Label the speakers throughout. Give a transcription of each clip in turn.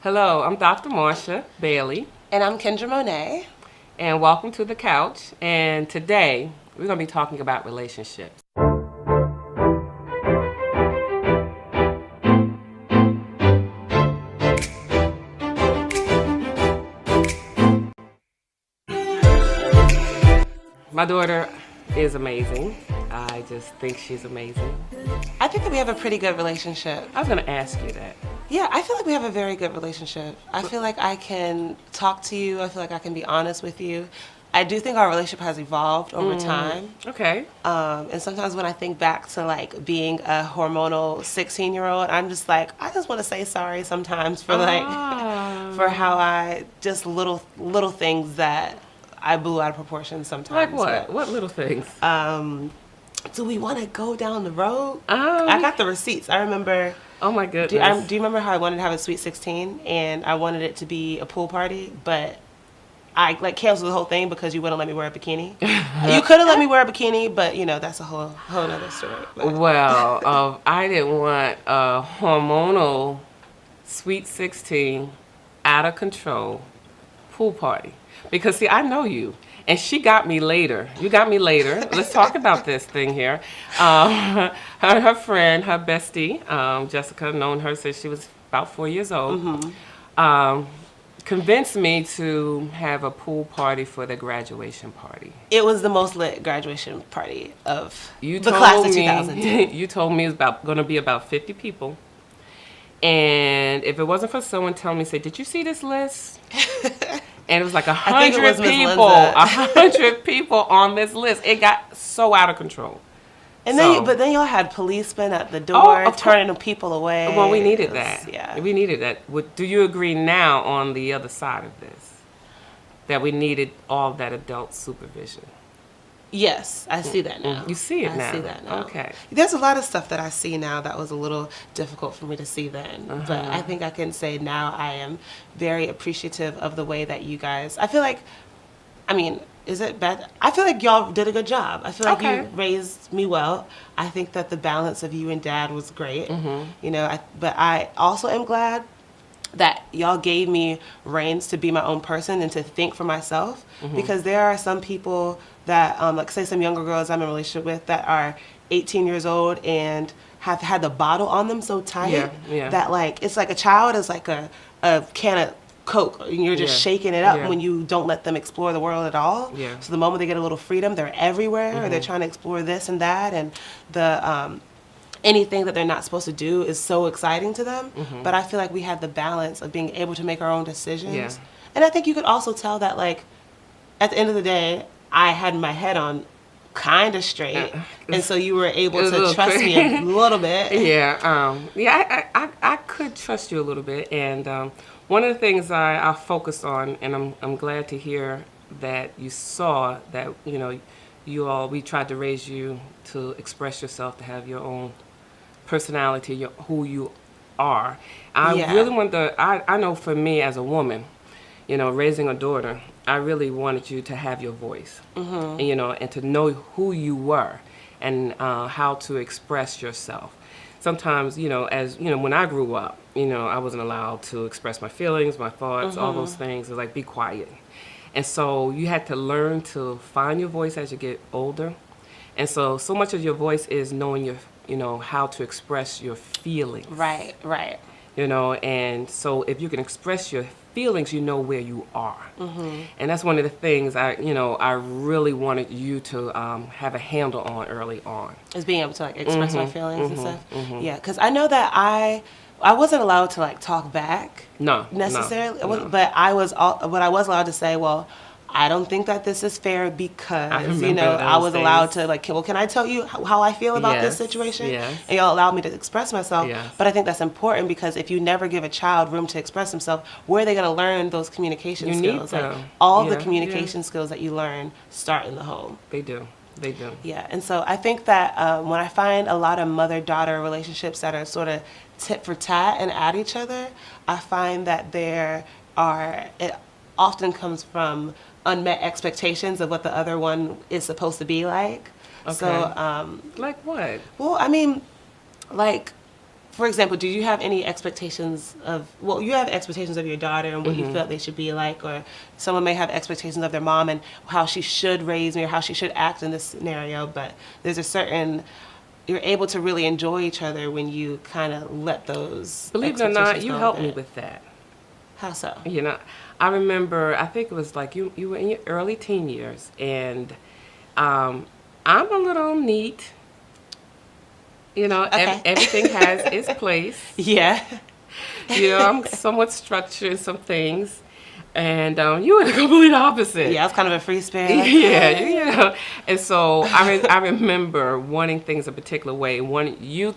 Speaker 1: Hello, I'm Dr. Marcia Bailey,
Speaker 2: And I'm Kendra Moné.
Speaker 1: and welcome to the couch. And today we're going to be talking about relationships. My daughter is amazing. I just think she's amazing.
Speaker 2: I think that we have a pretty good relationship.
Speaker 1: I was going to ask you that.
Speaker 2: Yeah, I feel like we have a very good relationship. I feel like I can talk to you. I feel like I can be honest with you. I do think our relationship has evolved over time.
Speaker 1: Okay.
Speaker 2: And sometimes when I think back to like being a hormonal 16-year-old, I'm just like, I just want to say sorry sometimes for for how I just little things that I blew out of proportion sometimes.
Speaker 1: Like what? What little things?
Speaker 2: Do we want to go down the road?
Speaker 1: Um,
Speaker 2: I got the receipts. I remember.
Speaker 1: oh my goodness.
Speaker 2: Do you remember how I wanted to have a sweet 16 and I wanted it to be a pool party, but I like canceled the whole thing because you wouldn't let me wear a bikini. You could have let me wear a bikini, but you know that's a whole other story. But.
Speaker 1: Well, I didn't want a hormonal sweet 16 out of control pool party. Because, see, I know you. And she got me later. You got me later. Let's talk about this thing here. Her friend, her bestie, Jessica, known her since she was about 4 years old, convinced me to have a pool party for the graduation party.
Speaker 2: It was the most lit graduation party of
Speaker 1: You
Speaker 2: the
Speaker 1: told
Speaker 2: class of
Speaker 1: me,
Speaker 2: 2002.
Speaker 1: You told me it was going to be about 50 people. And if it wasn't for someone telling me, say, did you see this list? And it was like
Speaker 2: think it was
Speaker 1: 100
Speaker 2: Miss
Speaker 1: people,
Speaker 2: Linda.
Speaker 1: 100 people on this list. It got so out of control.
Speaker 2: And
Speaker 1: So-
Speaker 2: then, but then y'all had policemen at the door
Speaker 1: of
Speaker 2: turning people away.
Speaker 1: Well, we needed
Speaker 2: It was-
Speaker 1: that.
Speaker 2: Yeah.
Speaker 1: We needed that. Do you agree now on the other side of this? That we needed all that adult supervision?
Speaker 2: Yes, I see that now.
Speaker 1: You see it now?
Speaker 2: I see that now.
Speaker 1: Okay.
Speaker 2: There's a lot of stuff that I see now that was a little difficult for me to see then.
Speaker 1: Uh-huh.
Speaker 2: But I think I can say now I am very appreciative of the way that you guys, I feel like, I mean, is it bad? I feel like y'all did a good job. I feel like
Speaker 1: Okay.
Speaker 2: you raised me well. I think that the balance of you and dad was great.
Speaker 1: Mm-hmm.
Speaker 2: You know, but I also am glad that y'all gave me reins to be my own person and to think for myself, because there are some people that like say some younger girls I'm in a relationship with that are 18 years old and have had the bottle on them so tight
Speaker 1: Yeah.
Speaker 2: that like it's like a child is like a can of Coke and you're just
Speaker 1: Yeah.
Speaker 2: shaking it up
Speaker 1: Yeah.
Speaker 2: when you don't let them explore the world at all.
Speaker 1: Yeah.
Speaker 2: So the moment they get a little freedom, they're everywhere. Or they're trying to explore this and that, and the anything that they're not supposed to do is so exciting to them. But I feel like we had the balance of being able to make our own decisions.
Speaker 1: Yeah.
Speaker 2: And I think you could also tell that, like, at the end of the day, I had my head on kind of straight. And so you were able
Speaker 1: It was a
Speaker 2: to
Speaker 1: little
Speaker 2: trust me a little bit.
Speaker 1: I could trust you a little bit, and one of the things I focused on, and I'm glad to hear that you saw that we tried to raise you to express yourself, to have your own personality, who you are. I
Speaker 2: Yeah.
Speaker 1: really want I know for me as a woman, raising a daughter, I really wanted you to have your voice, and, and to know who you were and how to express yourself. Sometimes, when I grew up, I wasn't allowed to express my feelings, my thoughts, all those things. It was like, be quiet. And so you had to learn to find your voice as you get older. And so much of your voice is knowing how to express your feelings.
Speaker 2: Right.
Speaker 1: And so if you can express your feelings, you know where you are. And that's one of the things I really wanted you to have a handle on early on.
Speaker 2: Is being able to, like, express my feelings and stuff. Yeah, because I know that I wasn't allowed to, like, talk back.
Speaker 1: No,
Speaker 2: necessarily.
Speaker 1: no.
Speaker 2: But I was allowed to say, well, I don't think that this is fair because,
Speaker 1: I remember
Speaker 2: I was
Speaker 1: those
Speaker 2: allowed
Speaker 1: days.
Speaker 2: to, like, well, can I tell you how I feel about this
Speaker 1: Yes,
Speaker 2: situation?
Speaker 1: yes.
Speaker 2: And y'all allowed me to express myself.
Speaker 1: Yes.
Speaker 2: But I think that's important because if you never give a child room to express himself, where are they going to learn those communication
Speaker 1: You need
Speaker 2: skills? Like,
Speaker 1: to.
Speaker 2: all the
Speaker 1: Yeah,
Speaker 2: communication skills that you learn start in the home.
Speaker 1: They do.
Speaker 2: Yeah, and so I think that when I find a lot of mother-daughter relationships that are sort of tit for tat and at each other, I find that it often comes from unmet expectations of what the other one is supposed to be like.
Speaker 1: Okay.
Speaker 2: So,
Speaker 1: Like what?
Speaker 2: well, I mean, like, For example, do you have any expectations of, well, you have expectations of your daughter and what you felt they should be like, or someone may have expectations of their mom and how she should raise me or how she should act in this scenario, but there's a certain, you're able to really enjoy each other when you kind of let those
Speaker 1: Believe it or not,
Speaker 2: expectations
Speaker 1: you
Speaker 2: go a
Speaker 1: helped me
Speaker 2: bit.
Speaker 1: with that.
Speaker 2: How so?
Speaker 1: You know, I remember, I think it was like you were in your early teen years, and I'm a little neat. You know,
Speaker 2: Okay.
Speaker 1: everything has its place.
Speaker 2: Yeah.
Speaker 1: You know, I'm somewhat structured in some things, and you were the complete opposite.
Speaker 2: Yeah, I was kind of a free spirit.
Speaker 1: Yeah, you know. And so I remember wanting things a particular way, wanting you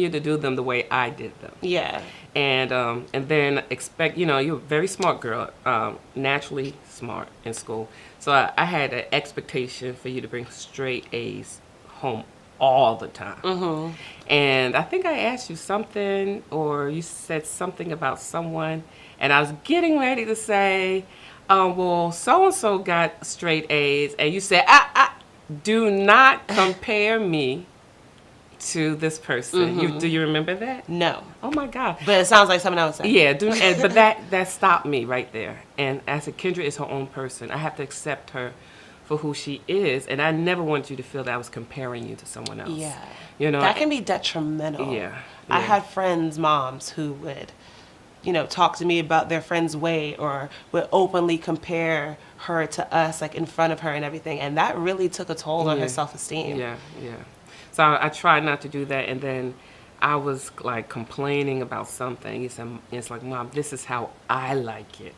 Speaker 1: to do them the way I did them.
Speaker 2: Yeah.
Speaker 1: And then expect, you know, you're a very smart girl, naturally smart in school. So I had an expectation for you to bring straight A's home all the time.
Speaker 2: Mm-hmm.
Speaker 1: And I think I asked you something, or you said something about someone, and I was getting ready to say, well, so-and-so got straight A's, and you said, do not compare me to this person. Do you remember that?
Speaker 2: No.
Speaker 1: Oh my God.
Speaker 2: But it sounds like something I would say.
Speaker 1: Yeah, but that stopped me right there. And I said, Kindra is her own person. I have to accept her for who she is, and I never wanted you to feel that I was comparing you to someone else.
Speaker 2: Yeah.
Speaker 1: You know,
Speaker 2: That can be detrimental.
Speaker 1: Yeah.
Speaker 2: I
Speaker 1: Yeah.
Speaker 2: had friends' moms who would, you know, talk to me about their friend's weight or would openly compare her to us, like in front of her and everything. And that really took a toll on her
Speaker 1: Yeah.
Speaker 2: self-esteem.
Speaker 1: Yeah, yeah. So I tried not to do that, and then I was like complaining about something. It's like, Mom, this is how I like it.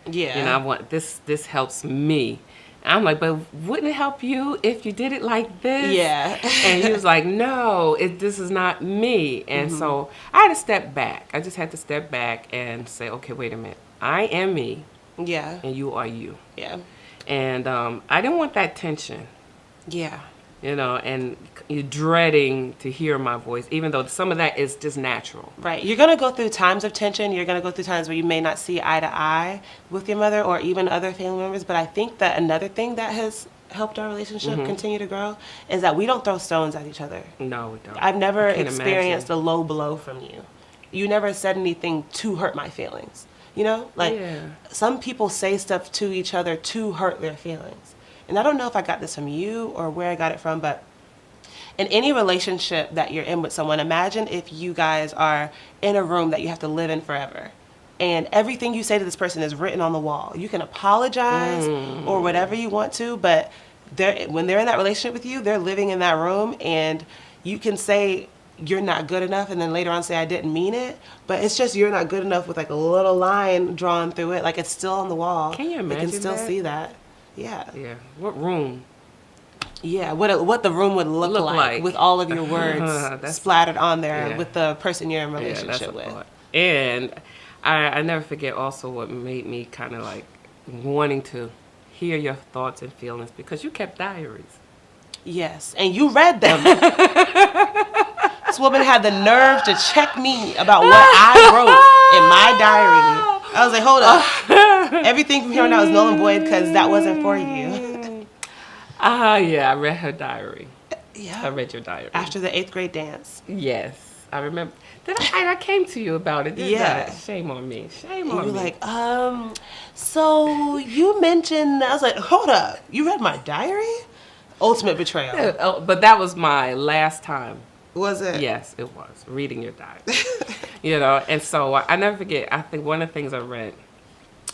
Speaker 2: Yeah.
Speaker 1: You know, I want this. This helps me. I'm like, but wouldn't it help you if you did it like this?
Speaker 2: Yeah.
Speaker 1: And he was like, no, this is not me. And so I had to step back. I just had to step back and say, okay, wait a minute. I am me,
Speaker 2: Yeah.
Speaker 1: and you are you.
Speaker 2: Yeah.
Speaker 1: And I didn't want that tension,
Speaker 2: Yeah.
Speaker 1: you know, and you're dreading to hear my voice, even though some of that is just natural.
Speaker 2: Right. You're going to go through times of tension. You're going to go through times where you may not see eye to eye with your mother or even other family members. But I think that another thing that has helped our relationship continue to grow is that we don't throw stones at each other.
Speaker 1: No, we don't.
Speaker 2: I've never
Speaker 1: I can't
Speaker 2: experienced
Speaker 1: imagine.
Speaker 2: a low blow from you. You never said anything to hurt my feelings. You know? Like,
Speaker 1: Yeah.
Speaker 2: some people say stuff to each other to hurt their feelings. And I don't know if I got this from you or where I got it from, but in any relationship that you're in with someone, imagine if you guys are in a room that you have to live in forever. And everything you say to this person is written on the wall. You can apologize or whatever you want to, but when they're in that relationship with you, they're living in that room, and you can say you're not good enough and then later on say I didn't mean it, but it's just you're not good enough with like a little line drawn through it. Like, it's still on the wall.
Speaker 1: Can you
Speaker 2: They
Speaker 1: imagine
Speaker 2: can still
Speaker 1: that?
Speaker 2: see that. Yeah.
Speaker 1: Yeah. What room?
Speaker 2: Yeah, what the room would look
Speaker 1: Look
Speaker 2: like
Speaker 1: like.
Speaker 2: with all of your words
Speaker 1: That's-
Speaker 2: splattered on there
Speaker 1: Yeah.
Speaker 2: with the person you're in
Speaker 1: Yeah, that's
Speaker 2: relationship
Speaker 1: a
Speaker 2: with.
Speaker 1: thought. And I never forget also what made me kind of like wanting to hear your thoughts and feelings, because you kept diaries.
Speaker 2: Yes, and you read them. This woman had the nerve to check me about what I wrote in my diary. I was like, hold up. Everything from here on out is null and void because that wasn't for you.
Speaker 1: Yeah, I read her diary. I
Speaker 2: Yeah.
Speaker 1: read your diary.
Speaker 2: After the 8th grade dance.
Speaker 1: Yes, I remember. I came to you about it, didn't
Speaker 2: Yeah.
Speaker 1: I? Shame on me. Shame
Speaker 2: And
Speaker 1: on
Speaker 2: you're
Speaker 1: me.
Speaker 2: like, so you mentioned, I was like, hold up. You read my diary? Ultimate betrayal.
Speaker 1: Oh, but that was my last time.
Speaker 2: Was it?
Speaker 1: Yes, it was. Reading your diary. You know, and so I never forget, I think one of the things I read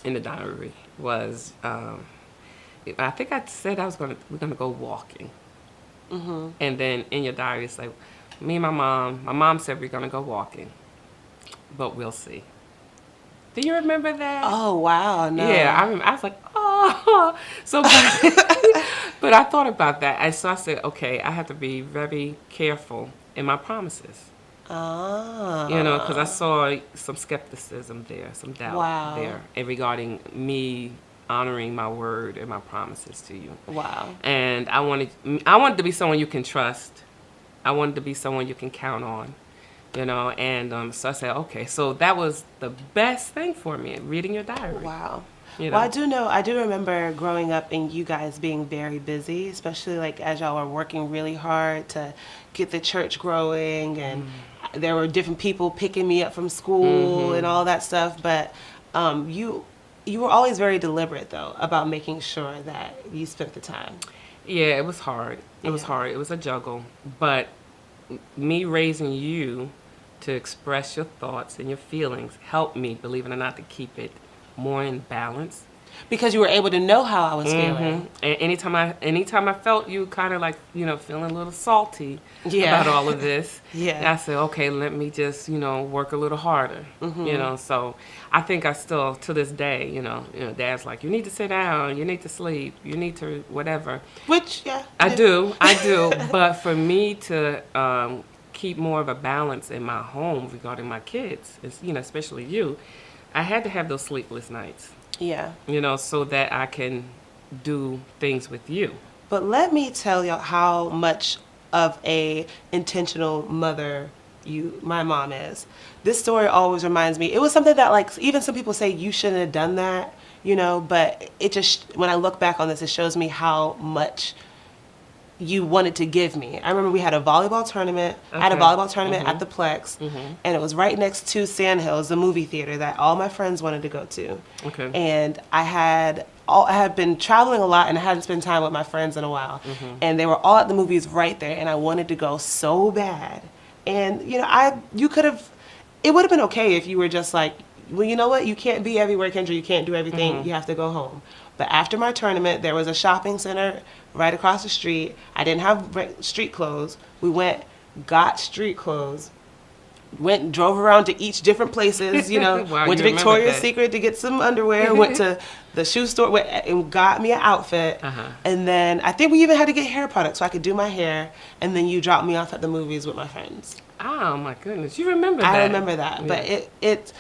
Speaker 1: in the diary was, I think I said we're gonna go walking. And then in your diary, it's like, me and my mom said we're gonna go walking, but we'll see. Do you remember that?
Speaker 2: Oh, wow. No.
Speaker 1: Yeah, I remember. I was like, oh. So, but I thought about that. And so I said, okay, I have to be very careful in my promises.
Speaker 2: Ah.
Speaker 1: You know, because I saw some skepticism there, some doubt
Speaker 2: Wow.
Speaker 1: there, and regarding me honoring my word and my promises to you.
Speaker 2: Wow.
Speaker 1: And I wanted to be someone you can trust. I wanted to be someone you can count on. You know, and so I said, okay, so that was the best thing for me, reading your diary.
Speaker 2: Wow.
Speaker 1: You know?
Speaker 2: Well, I do remember growing up and you guys being very busy, especially like as y'all were working really hard to get the church growing. And there were different people picking me up from school and all that stuff. But you were always very deliberate, though, about making sure that you spent the time.
Speaker 1: Yeah, it was hard. It was hard. It was a juggle. But me raising you to express your thoughts and your feelings helped me, believe it or not, to keep it more in balance.
Speaker 2: Because you were able to know how I was feeling.
Speaker 1: And anytime I felt you kind of like, feeling a little salty
Speaker 2: Yeah.
Speaker 1: about all of this,
Speaker 2: Yeah.
Speaker 1: I said, okay, let me just, work a little harder. So I think I still, to this day, Dad's like, you need to sit down, you need to sleep, you need to whatever.
Speaker 2: Which, yeah.
Speaker 1: I do. But for me to keep more of a balance in my home regarding my kids, especially you, I had to have those sleepless nights.
Speaker 2: Yeah.
Speaker 1: So that I can do things with you.
Speaker 2: But let me tell you how much of a intentional mother my mom is. This story always reminds me. It was something that, like, even some people say you shouldn't have done that, but it just, when I look back on this, it shows me how much you wanted to give me. I remember we had a volleyball tournament. Okay. I had a volleyball tournament at the Plex, and it was right next to Sandhills, the movie theater that all my friends wanted to go to.
Speaker 1: Okay.
Speaker 2: And I had been traveling a lot, and I hadn't spent time with my friends in a while. And they were all at the movies right there, and I wanted to go so bad. And you could have. It would have been okay if you were just like, well, you know what? You can't be everywhere, Kendra. You can't do everything. You have to go home. But after my tournament, there was a shopping center right across the street. I didn't have street clothes. We went, got street clothes, drove around to each different places,
Speaker 1: Wow,
Speaker 2: went to Victoria's Secret to get some underwear, went to the shoe store and got me an outfit. And then I think we even had to get hair products so I could do my hair. And then you dropped me off at the movies with my friends.
Speaker 1: Oh my goodness, you remember that?
Speaker 2: I remember that, yeah. But it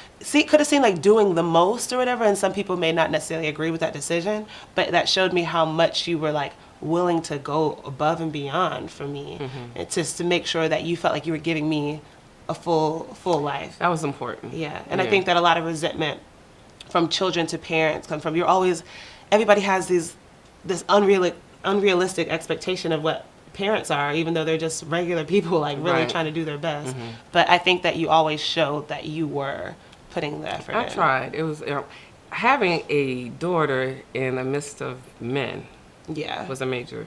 Speaker 2: could have seemed like doing the most or whatever, and some people may not necessarily agree with that decision. But that showed me how much you were like willing to go above and beyond for me, and just to make sure that you felt like you were giving me a full life.
Speaker 1: That was important.
Speaker 2: Yeah, and I think that a lot of resentment from children to parents come from everybody has this unrealistic expectation of what parents are, even though they're just regular people, like really trying to do their best. But I think that you always showed that you were putting the effort in.
Speaker 1: I tried. It was having a daughter in the midst of men.
Speaker 2: Yeah,
Speaker 1: was a major.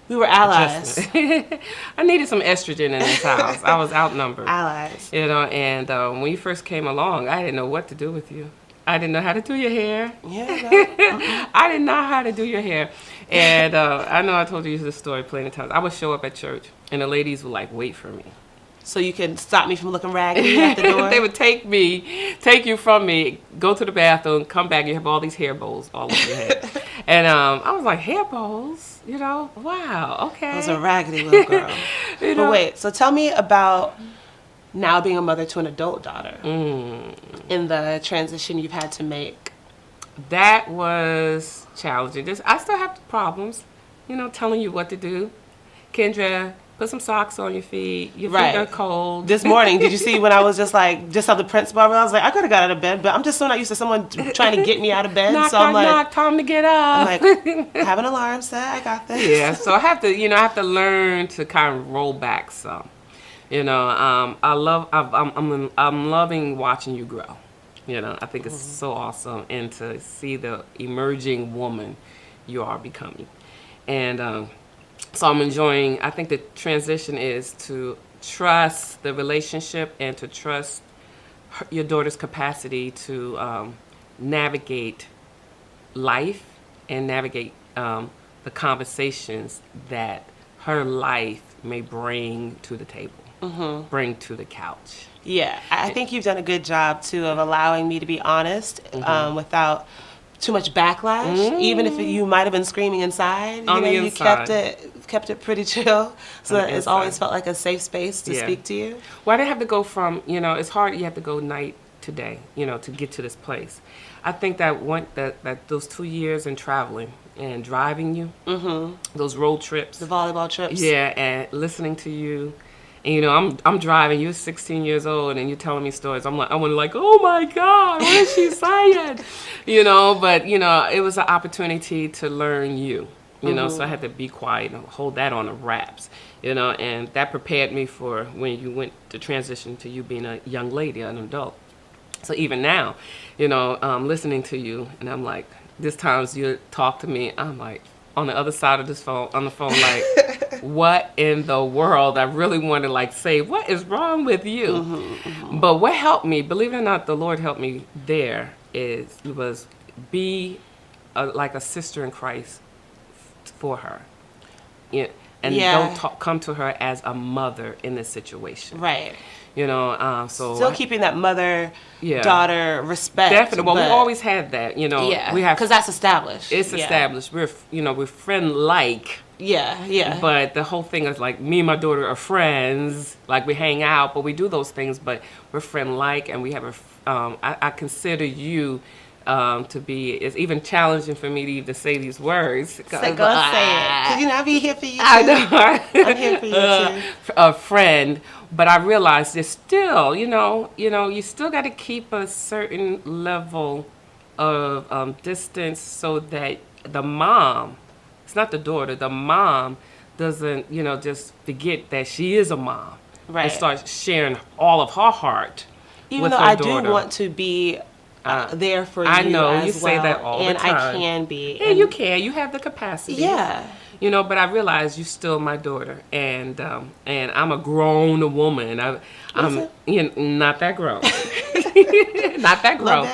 Speaker 2: We were allies.
Speaker 1: I needed some estrogen in this house. I was outnumbered.
Speaker 2: Allies.
Speaker 1: And when you first came along, I didn't know what to do with you. I didn't know how to do your hair.
Speaker 2: Yeah.
Speaker 1: I didn't know how to do your hair. And I know I told you this story plenty of times. I would show up at church, and the ladies would, like, wait for me.
Speaker 2: So you can stop me from looking raggedy at the door?
Speaker 1: They would take you from me, go to the bathroom, come back, you have all these hair bows all over your head. And I was like, hair bows? Wow, okay.
Speaker 2: I was a raggedy little girl. But wait, so tell me about now being a mother to an adult daughter in the transition you've had to make.
Speaker 1: That was challenging. I still have problems, telling you what to do. Kendra, put some socks on your feet. Your feet are cold.
Speaker 2: This morning, did you see when I was just on the principal? I was like, I could have got out of bed, but I'm just so not used to someone trying to get me out of bed.
Speaker 1: knock, time to get up.
Speaker 2: I'm like, have an alarm set. I got this.
Speaker 1: Yeah, so I have to, learn to kind of roll back some. I'm loving watching you grow. I think it's so awesome, and to see the emerging woman you are becoming. And so I'm enjoying, I think the transition is to trust the relationship and to trust your daughter's capacity to navigate life and navigate the conversations that her life may bring to the table, bring to the couch.
Speaker 2: Yeah, I think you've done a good job, too, of allowing me to be honest without too much backlash. Even if you might have been screaming inside, you kept it pretty chill. So that it's always felt like a safe space to speak to you.
Speaker 1: Well, I didn't have to go from, it's hard. You have to go night to day, to get to this place. I think that those 2 years in traveling and driving you, those road trips,
Speaker 2: the volleyball trips,
Speaker 1: and listening to you. And, I'm driving. You're 16 years old, and you're telling me stories. I'm like, oh my God, what is she saying? But it was an opportunity to learn you. You know, so I had to be quiet and hold that on the wraps, you know, and that prepared me for when you went to transition to you being a young lady, an adult. So even now, you know, listening to you, and I'm like, this times you talk to me, I'm like, on the other side of this phone, on the phone, like, what in the world? I really want to like say, what is wrong with you? But what helped me, believe it or not, the Lord helped me there was be like a sister in Christ for her. Yeah. And don't come to her as a mother in this situation.
Speaker 2: Right.
Speaker 1: You know, so
Speaker 2: still keeping that mother-daughter respect.
Speaker 1: Definitely. Well, we always had that, you know.
Speaker 2: Yeah,
Speaker 1: we have
Speaker 2: because that's established.
Speaker 1: It's established. We're friend-like.
Speaker 2: Yeah.
Speaker 1: But the whole thing is like me and my daughter are friends. Like we hang out, but we do those things. But we're friend-like, and we have I consider you to be. It's even challenging for me to even say these words.
Speaker 2: Go say it. Cause you know I'll be here for you too.
Speaker 1: I know.
Speaker 2: I'm here for you too.
Speaker 1: A friend. But I realized there's still, you you still got to keep a certain level of distance so that the mom, it's not the daughter, the mom doesn't, just forget that she is a mom.
Speaker 2: Right.
Speaker 1: And start sharing all of her heart
Speaker 2: Even
Speaker 1: with
Speaker 2: though
Speaker 1: her
Speaker 2: I
Speaker 1: daughter.
Speaker 2: do want to be there for you.
Speaker 1: I know,
Speaker 2: as
Speaker 1: you say
Speaker 2: well,
Speaker 1: that all
Speaker 2: and
Speaker 1: the time.
Speaker 2: I can be.
Speaker 1: Yeah, you can. You have the capacity.
Speaker 2: Yeah.
Speaker 1: But I realize you're still my daughter, and I'm a grown woman. I'm not that grown, not that grown.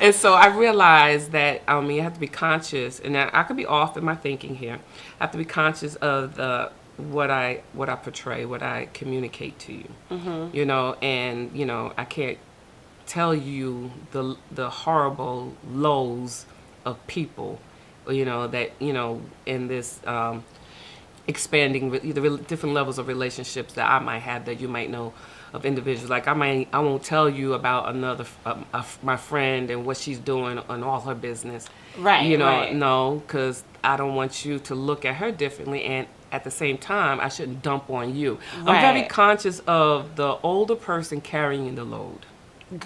Speaker 1: And so I realized that you have to be conscious, and I could be off in my thinking here. I have to be conscious of what I portray, what I communicate to you. And I can't tell you the horrible lows of people. That in this expanding the different levels of relationships that I might have, that you might know of individuals. Like I won't tell you about another my friend and what she's doing on all her business.
Speaker 2: Right.
Speaker 1: No, because I don't want you to look at her differently, and at the same time, I shouldn't dump on you.
Speaker 2: Right.
Speaker 1: I'm very conscious of the older person carrying the load.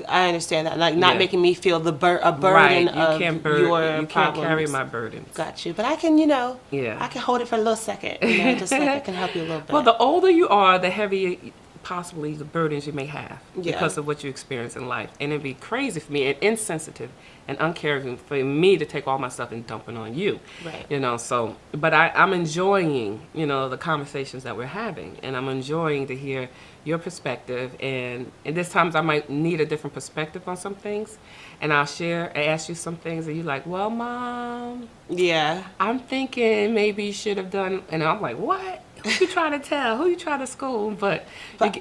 Speaker 2: I understand that, like not making me feel a burden of your
Speaker 1: You can't
Speaker 2: problems.
Speaker 1: carry my burdens.
Speaker 2: Got you, but I can, I can hold it for a little second, just like I can help you a little bit.
Speaker 1: Well, the older you are, the heavier possibly the burdens you may have
Speaker 2: Yeah.
Speaker 1: because of what you experience in life. And it'd be crazy for me and insensitive and uncaring for me to take all my stuff and dump it on you.
Speaker 2: Right.
Speaker 1: So, but I'm enjoying, the conversations that we're having, and I'm enjoying to hear your perspective, and there's times I might need a different perspective on some things, and I'll ask you some things, and you're like, well, Mom,
Speaker 2: Yeah.
Speaker 1: I'm thinking maybe you should have done, and I'm like, what? Who you trying to tell? Who you trying to school? But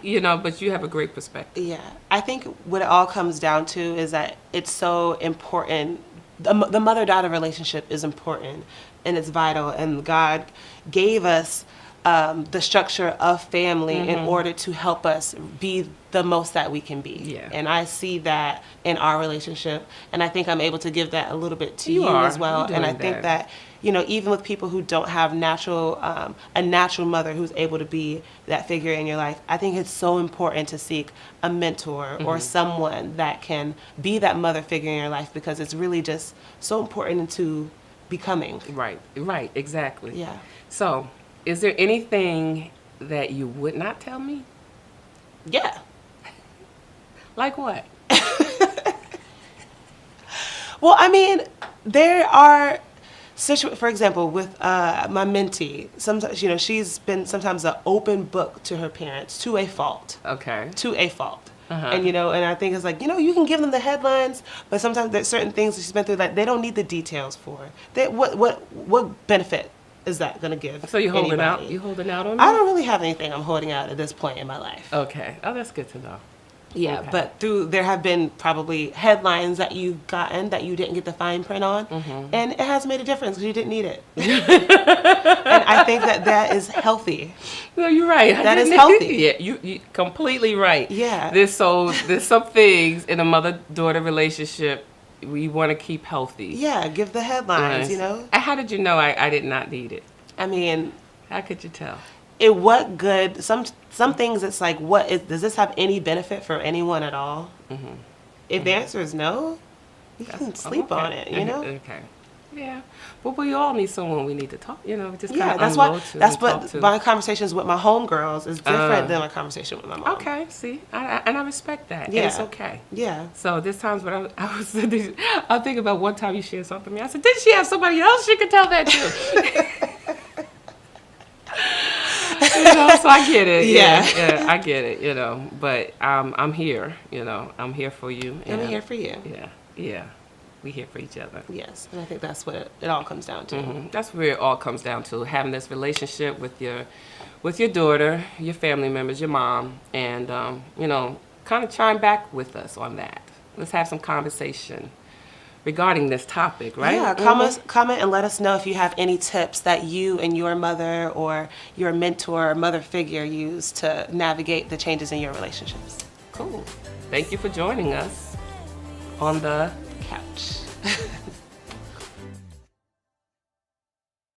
Speaker 1: you have a great perspective.
Speaker 2: Yeah. I think what it all comes down to is that it's so important. The mother-daughter relationship is important, and it's vital, and God gave us the structure of family in order to help us be the most that we can be.
Speaker 1: Yeah.
Speaker 2: And I see that in our relationship, and I think I'm able to give that a little bit to you
Speaker 1: are.
Speaker 2: as well.
Speaker 1: You're
Speaker 2: And I
Speaker 1: doing
Speaker 2: think that even with people who don't have a natural mother who's able to be that figure in your life, I think it's so important to seek a mentor or someone that can be that mother figure in your life, because it's really just so important into becoming.
Speaker 1: Right, exactly.
Speaker 2: Yeah.
Speaker 1: So, is there anything that you would not tell me?
Speaker 2: Yeah.
Speaker 1: Like what?
Speaker 2: Well, I mean, there are for example, with my mentee, sometimes she's been sometimes an open book to her parents to a fault.
Speaker 1: Okay.
Speaker 2: To a fault. And and I think it's like, you can give them the headlines, but sometimes there's certain things that she's been through that they don't need the details for. What benefit is that going to give?
Speaker 1: So you're holding
Speaker 2: anybody?
Speaker 1: out? You holding out on me?
Speaker 2: I don't really have anything I'm holding out at this point in my life.
Speaker 1: Okay. Oh, that's good to know.
Speaker 2: Yeah,
Speaker 1: Okay.
Speaker 2: but there have been probably headlines that you've gotten that you didn't get the fine print on, and it has made a difference because you didn't need it. And I think that is healthy.
Speaker 1: No, you're right.
Speaker 2: That is healthy.
Speaker 1: Yeah, you completely right.
Speaker 2: Yeah.
Speaker 1: There's some things in a mother-daughter relationship we want to keep healthy.
Speaker 2: Yeah, give the headlines,
Speaker 1: And how did you know I did not need it?
Speaker 2: I mean,
Speaker 1: how could you tell?
Speaker 2: What good? Some things it's like, does this have any benefit for anyone at all? If the answer is no, you can sleep on it,
Speaker 1: Okay. Yeah. But we all need someone we need to talk, just
Speaker 2: Yeah,
Speaker 1: kind of
Speaker 2: that's
Speaker 1: unload
Speaker 2: what
Speaker 1: to
Speaker 2: that's
Speaker 1: and talk
Speaker 2: what
Speaker 1: to.
Speaker 2: my conversations with my homegirls is different than my conversation with my mom.
Speaker 1: Okay, see, and I respect that.
Speaker 2: Yeah.
Speaker 1: And it's okay.
Speaker 2: Yeah.
Speaker 1: So there's times when I'm thinking about one time you shared something with me. I said, did she have somebody else she could tell that to? So I get it. Yeah, I get it. But I'm here. I'm here for you.
Speaker 2: And I'm here for you.
Speaker 1: Yeah. We here for each other.
Speaker 2: Yes, and I think that's what it all comes down to.
Speaker 1: Mm-hmm. That's where it all comes down to, having this relationship with your daughter, your family members, your mom, and kind of chime back with us on that. Let's have some conversation regarding this topic, right?
Speaker 2: Yeah, comment and let us know if you have any tips that you and your mother or your mentor or mother figure use to navigate the changes in your relationships.
Speaker 1: Cool. Thank you for joining us on the
Speaker 2: Couch.